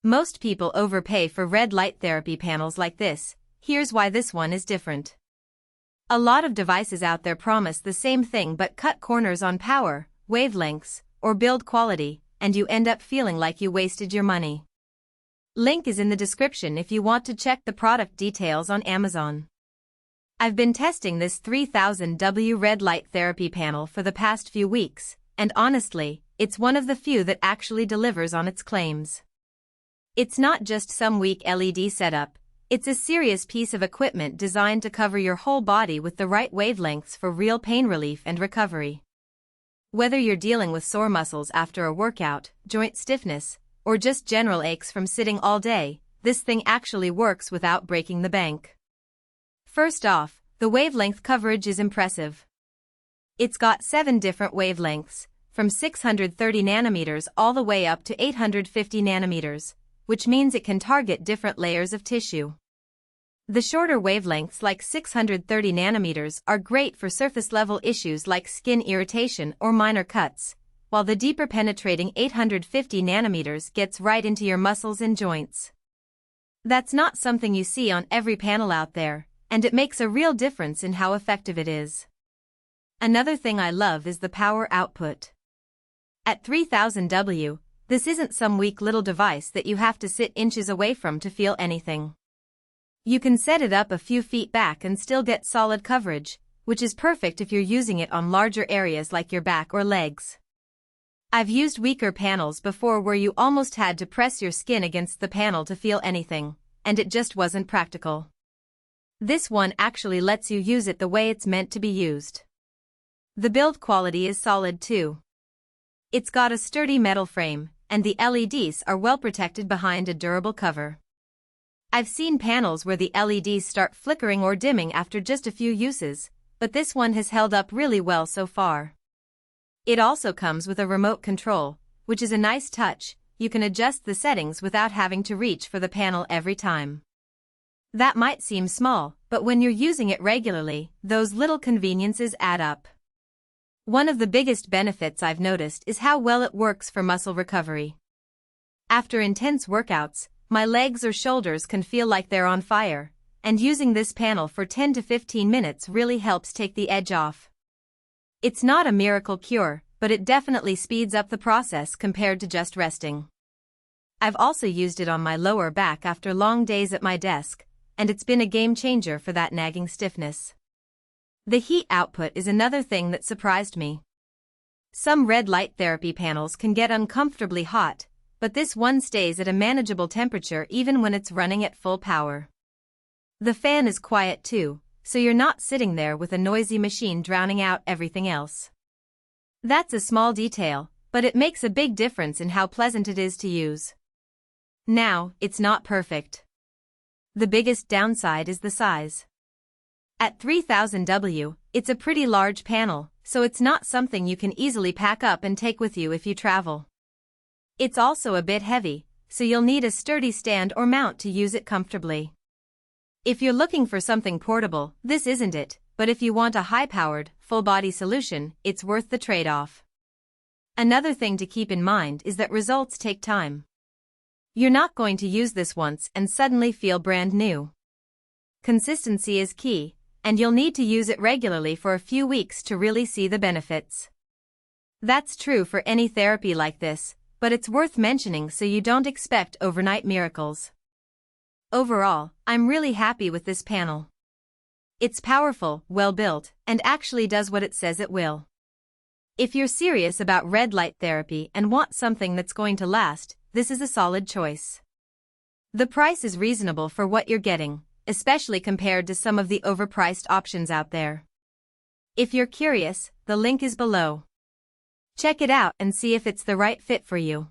Most people overpay for red light therapy panels like this. Here's why this one is different. A lot of devices out there promise the same thing but cut corners on power, wavelengths, or build quality, and you end up feeling like you wasted your money. Link is in the description if you want to check the product details on Amazon. I've been testing this 3000W red light therapy panel for the past few weeks, and honestly, it's one of the few that actually delivers on its claims. It's not just some weak LED setup, it's a serious piece of equipment designed to cover your whole body with the right wavelengths for real pain relief and recovery. Whether you're dealing with sore muscles after a workout, joint stiffness, or just general aches from sitting all day, this thing actually works without breaking the bank. First off, the wavelength coverage is impressive. It's got 7 different wavelengths, from 630 nanometers all the way up to 850 nanometers, which means it can target different layers of tissue. The shorter wavelengths like 630 nanometers are great for surface-level issues like skin irritation or minor cuts, while the deeper penetrating 850 nanometers gets right into your muscles and joints. That's not something you see on every panel out there, and it makes a real difference in how effective it is. Another thing I love is the power output. At 3000W, this isn't some weak little device that you have to sit inches away from to feel anything. You can set it up a few feet back and still get solid coverage, which is perfect if you're using it on larger areas like your back or legs. I've used weaker panels before where you almost had to press your skin against the panel to feel anything, and it just wasn't practical. This one actually lets you use it the way it's meant to be used. The build quality is solid too. It's got a sturdy metal frame, and the LEDs are well protected behind a durable cover. I've seen panels where the LEDs start flickering or dimming after just a few uses, but this one has held up really well so far. It also comes with a remote control, which is a nice touch. You can adjust the settings without having to reach for the panel every time. That might seem small, but when you're using it regularly, those little conveniences add up. One of the biggest benefits I've noticed is how well it works for muscle recovery. After intense workouts, my legs or shoulders can feel like they're on fire, and using this panel for 10 to 15 minutes really helps take the edge off. It's not a miracle cure, but it definitely speeds up the process compared to just resting. I've also used it on my lower back after long days at my desk, and it's been a game changer for that nagging stiffness. The heat output is another thing that surprised me. Some red light therapy panels can get uncomfortably hot, but this one stays at a manageable temperature even when it's running at full power. The fan is quiet too, so you're not sitting there with a noisy machine drowning out everything else. That's a small detail, but it makes a big difference in how pleasant it is to use. Now, it's not perfect. The biggest downside is the size. At 3000W, it's a pretty large panel, so it's not something you can easily pack up and take with you if you travel. It's also a bit heavy, so you'll need a sturdy stand or mount to use it comfortably. If you're looking for something portable, this isn't it, but if you want a high-powered, full-body solution, it's worth the trade-off. Another thing to keep in mind is that results take time. You're not going to use this once and suddenly feel brand new. Consistency is key, and you'll need to use it regularly for a few weeks to really see the benefits. That's true for any therapy like this, but it's worth mentioning so you don't expect overnight miracles. Overall, I'm really happy with this panel. It's powerful, well-built, and actually does what it says it will. If you're serious about red light therapy and want something that's going to last, this is a solid choice. The price is reasonable for what you're getting, especially compared to some of the overpriced options out there. If you're curious, the link is below. Check it out and see if it's the right fit for you.